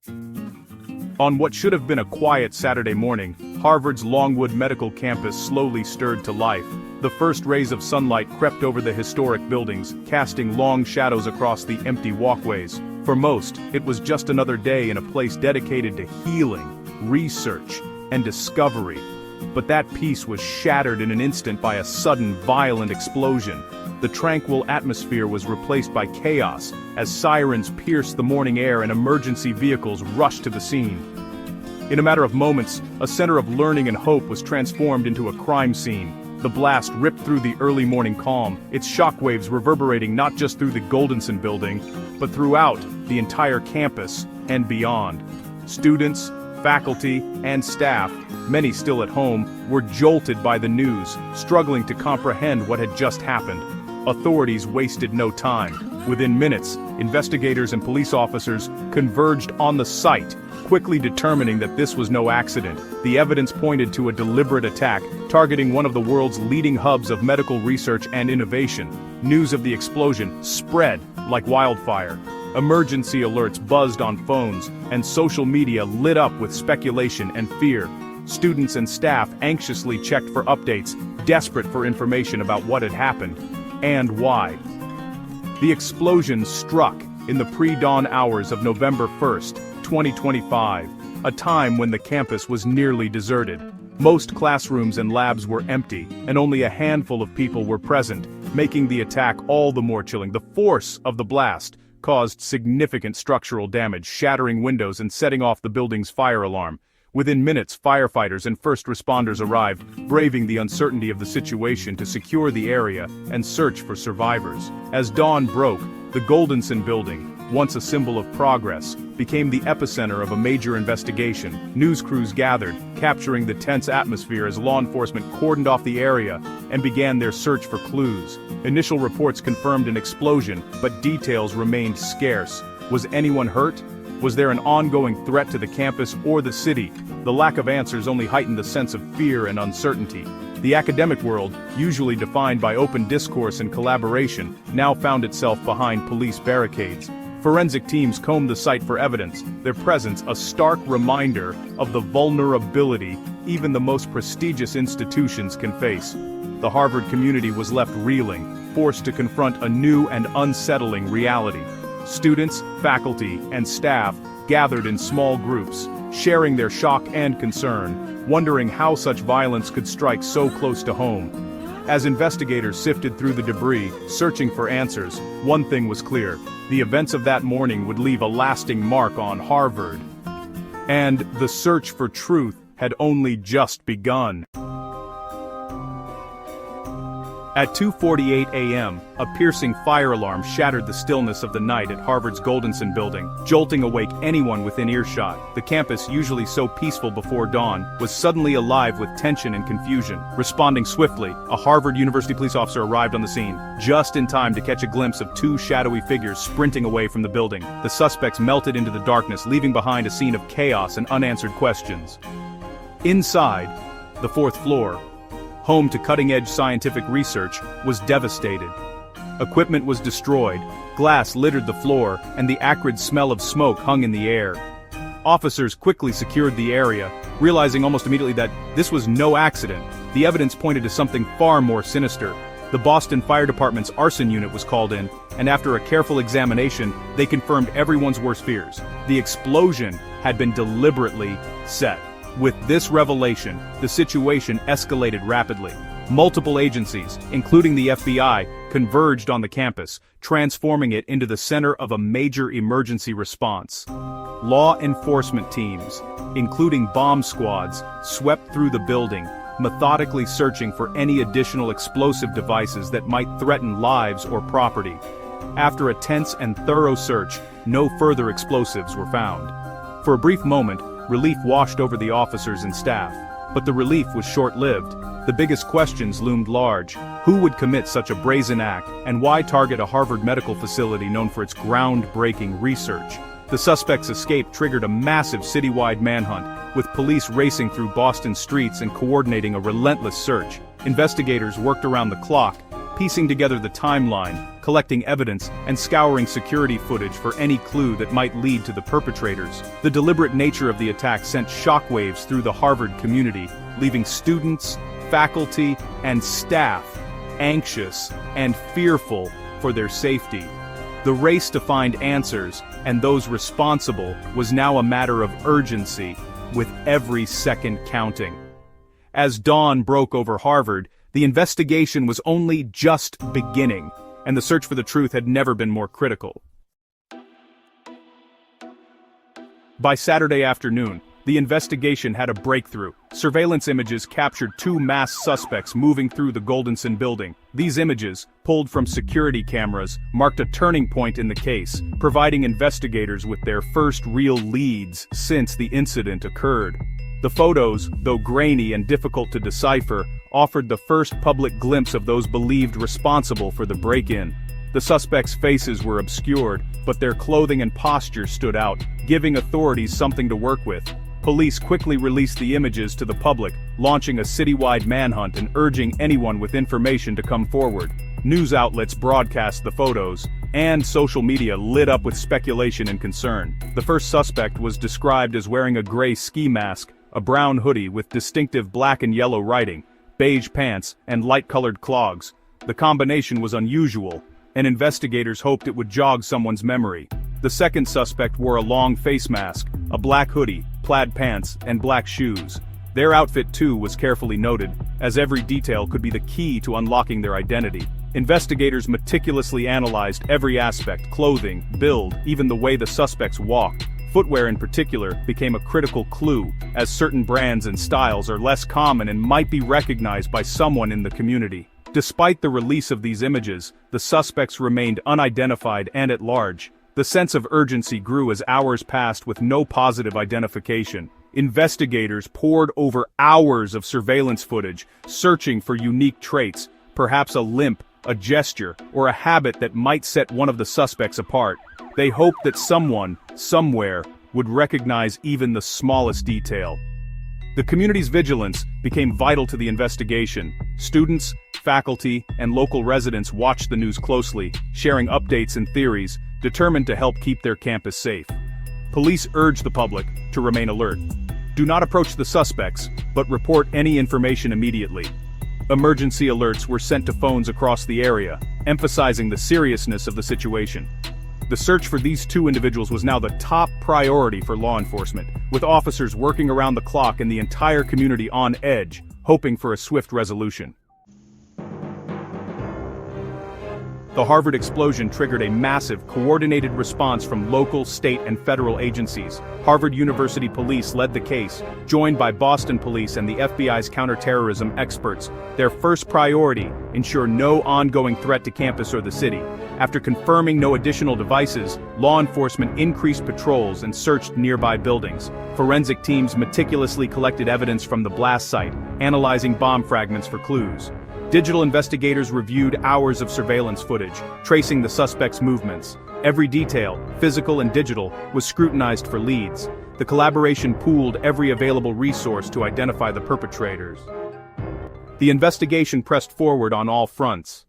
On what should have been a quiet Saturday morning, Harvard's Longwood Medical Campus slowly stirred to life. The first rays of sunlight crept over the historic buildings, casting long shadows across the empty walkways. For most, it was just another day in a place dedicated to healing, research, and discovery. But that peace was shattered in an instant by a sudden, violent explosion. The tranquil atmosphere was replaced by chaos, as sirens pierced the morning air and emergency vehicles rushed to the scene. In a matter of moments, a center of learning and hope was transformed into a crime scene. The blast ripped through the early morning calm, its shockwaves reverberating not just through the Goldenson building, but throughout the entire campus and beyond. Students, faculty, and staff, many still at home, were jolted by the news, struggling to comprehend what had just happened. Authorities wasted no time. Within minutes, investigators and police officers converged on the site, quickly determining that this was no accident. The evidence pointed to a deliberate attack, targeting one of the world's leading hubs of medical research and innovation. News of the explosion spread like wildfire. Emergency alerts buzzed on phones, and social media lit up with speculation and fear. Students and staff anxiously checked for updates, desperate for information about what had happened, and why. The explosion struck in the pre-dawn hours of November 1st, 2025, a time when the campus was nearly deserted. Most classrooms and labs were empty, and only a handful of people were present, making the attack all the more chilling. The force of the blast caused significant structural damage, shattering windows and setting off the building's fire alarm. Within minutes, firefighters and first responders arrived, braving the uncertainty of the situation to secure the area and search for survivors. As dawn broke, the Goldenson building, once a symbol of progress, became the epicenter of a major investigation. News crews gathered, capturing the tense atmosphere as law enforcement cordoned off the area and began their search for clues. Initial reports confirmed an explosion, but details remained scarce. Was anyone hurt? Was there an ongoing threat to the campus or the city? The lack of answers only heightened the sense of fear and uncertainty. The academic world, usually defined by open discourse and collaboration, now found itself behind police barricades. Forensic teams combed the site for evidence, their presence a stark reminder of the vulnerability even the most prestigious institutions can face. The Harvard community was left reeling, forced to confront a new and unsettling reality. Students, faculty, and staff gathered in small groups, sharing their shock and concern, wondering how such violence could strike so close to home. As investigators sifted through the debris, searching for answers, one thing was clear: the events of that morning would leave a lasting mark on Harvard. And the search for truth had only just begun. At 2:48 a.m., a piercing fire alarm shattered the stillness of the night at Harvard's Goldenson building, jolting awake anyone within earshot. The campus, usually so peaceful before dawn, was suddenly alive with tension and confusion. Responding swiftly, a Harvard University police officer arrived on the scene, just in time to catch a glimpse of two shadowy figures sprinting away from the building. The suspects melted into the darkness, leaving behind a scene of chaos and unanswered questions. Inside, the fourth floor, home to cutting-edge scientific research, was devastated. Equipment was destroyed, glass littered the floor, and the acrid smell of smoke hung in the air. Officers quickly secured the area, realizing almost immediately that this was no accident. The evidence pointed to something far more sinister. The Boston Fire Department's arson unit was called in, and after a careful examination, they confirmed everyone's worst fears. The explosion had been deliberately set. With this revelation, the situation escalated rapidly. Multiple agencies, including the FBI, converged on the campus, transforming it into the center of a major emergency response. Law enforcement teams, including bomb squads, swept through the building, methodically searching for any additional explosive devices that might threaten lives or property. After a tense and thorough search, no further explosives were found. For a brief moment, relief washed over the officers and staff. But the relief was short-lived. The biggest questions loomed large. Who would commit such a brazen act, and why target a Harvard medical facility known for its groundbreaking research? The suspect's escape triggered a massive citywide manhunt, with police racing through Boston streets and coordinating a relentless search. Investigators worked around the clock, piecing together the timeline, collecting evidence, and scouring security footage for any clue that might lead to the perpetrators. The deliberate nature of the attack sent shockwaves through the Harvard community, leaving students, faculty, and staff anxious and fearful for their safety. The race to find answers, and those responsible, was now a matter of urgency, with every second counting. As dawn broke over Harvard, the investigation was only just beginning, and the search for the truth had never been more critical. By Saturday afternoon, the investigation had a breakthrough. Surveillance images captured two masked suspects moving through the Goldenson building. These images, pulled from security cameras, marked a turning point in the case, providing investigators with their first real leads since the incident occurred. The photos, though grainy and difficult to decipher, offered the first public glimpse of those believed responsible for the break-in. The suspects' faces were obscured, but their clothing and posture stood out, giving authorities something to work with. Police quickly released the images to the public, launching a citywide manhunt and urging anyone with information to come forward. News outlets broadcast the photos, and social media lit up with speculation and concern. The first suspect was described as wearing a gray ski mask, a brown hoodie with distinctive black and yellow writing, beige pants, and light-colored clogs. The combination was unusual, and investigators hoped it would jog someone's memory. The second suspect wore a long face mask, a black hoodie, plaid pants, and black shoes. Their outfit too was carefully noted, as every detail could be the key to unlocking their identity. Investigators meticulously analyzed every aspect: clothing, build, even the way the suspects walked. Footwear in particular became a critical clue, as certain brands and styles are less common and might be recognized by someone in the community. Despite the release of these images, the suspects remained unidentified and at large. The sense of urgency grew as hours passed with no positive identification. Investigators pored over hours of surveillance footage, searching for unique traits, perhaps a limp, a gesture, or a habit that might set one of the suspects apart. They hoped that someone, somewhere, would recognize even the smallest detail. The community's vigilance became vital to the investigation. Students, faculty, and local residents watched the news closely, sharing updates and theories, determined to help keep their campus safe. Police urged the public to remain alert. Do not approach the suspects, but report any information immediately. Emergency alerts were sent to phones across the area, emphasizing the seriousness of the situation. The search for these two individuals was now the top priority for law enforcement, with officers working around the clock and the entire community on edge, hoping for a swift resolution. The Harvard explosion triggered a massive, coordinated response from local, state, and federal agencies. Harvard University Police led the case, joined by Boston Police and the FBI's counterterrorism experts. Their first priority: ensure no ongoing threat to campus or the city. After confirming no additional devices, law enforcement increased patrols and searched nearby buildings. Forensic teams meticulously collected evidence from the blast site, analyzing bomb fragments for clues. Digital investigators reviewed hours of surveillance footage, tracing the suspects' movements. Every detail, physical and digital, was scrutinized for leads. The collaboration pooled every available resource to identify the perpetrators. The investigation pressed forward on all fronts.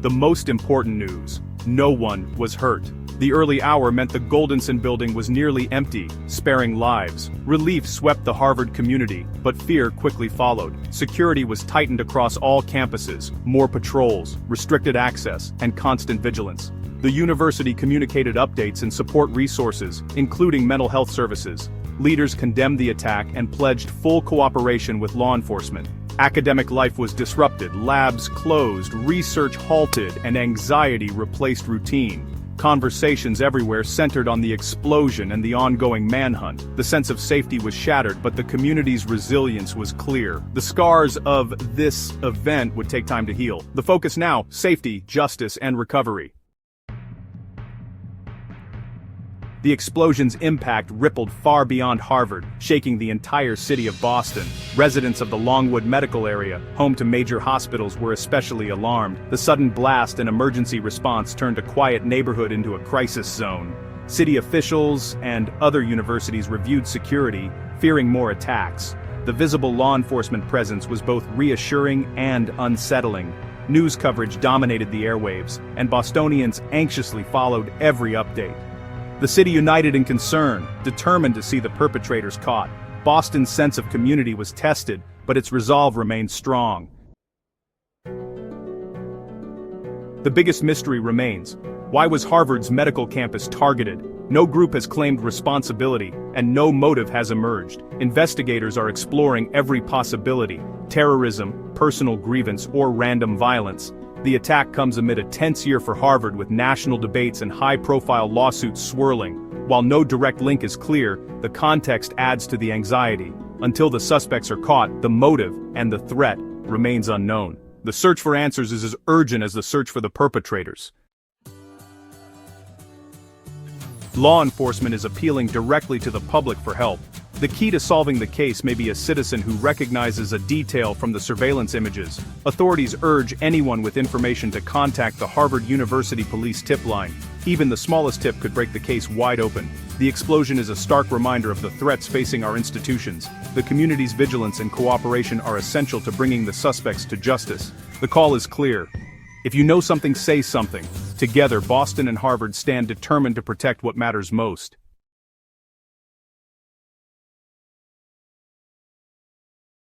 The most important news: no one was hurt. The early hour meant the Goldenson building was nearly empty, sparing lives. Relief swept the Harvard community, but fear quickly followed. Security was tightened across all campuses: more patrols, restricted access, and constant vigilance. The university communicated updates and support resources, including mental health services. Leaders condemned the attack and pledged full cooperation with law enforcement. Academic life was disrupted, labs closed, research halted, and anxiety replaced routine. Conversations everywhere centered on the explosion and the ongoing manhunt. The sense of safety was shattered, but the community's resilience was clear. The scars of this event would take time to heal. The focus now: safety, justice, and recovery. The explosion's impact rippled far beyond Harvard, shaking the entire city of Boston. Residents of the Longwood medical area, home to major hospitals, were especially alarmed. The sudden blast and emergency response turned a quiet neighborhood into a crisis zone. City officials and other universities reviewed security, fearing more attacks. The visible law enforcement presence was both reassuring and unsettling. News coverage dominated the airwaves, and Bostonians anxiously followed every update. The city united in concern, determined to see the perpetrators caught. Boston's sense of community was tested, but its resolve remained strong. The biggest mystery remains. Why was Harvard's medical campus targeted? No group has claimed responsibility, and no motive has emerged. Investigators are exploring every possibility: terrorism, personal grievance, or random violence. The attack comes amid a tense year for Harvard, with national debates and high-profile lawsuits swirling. While no direct link is clear, the context adds to the anxiety. Until the suspects are caught, the motive and the threat remains unknown. The search for answers is as urgent as the search for the perpetrators. Law enforcement is appealing directly to the public for help. The key to solving the case may be a citizen who recognizes a detail from the surveillance images. Authorities urge anyone with information to contact the Harvard University Police tip line. Even the smallest tip could break the case wide open. The explosion is a stark reminder of the threats facing our institutions. The community's vigilance and cooperation are essential to bringing the suspects to justice. The call is clear. If you know something, say something. Together, Boston and Harvard stand determined to protect what matters most.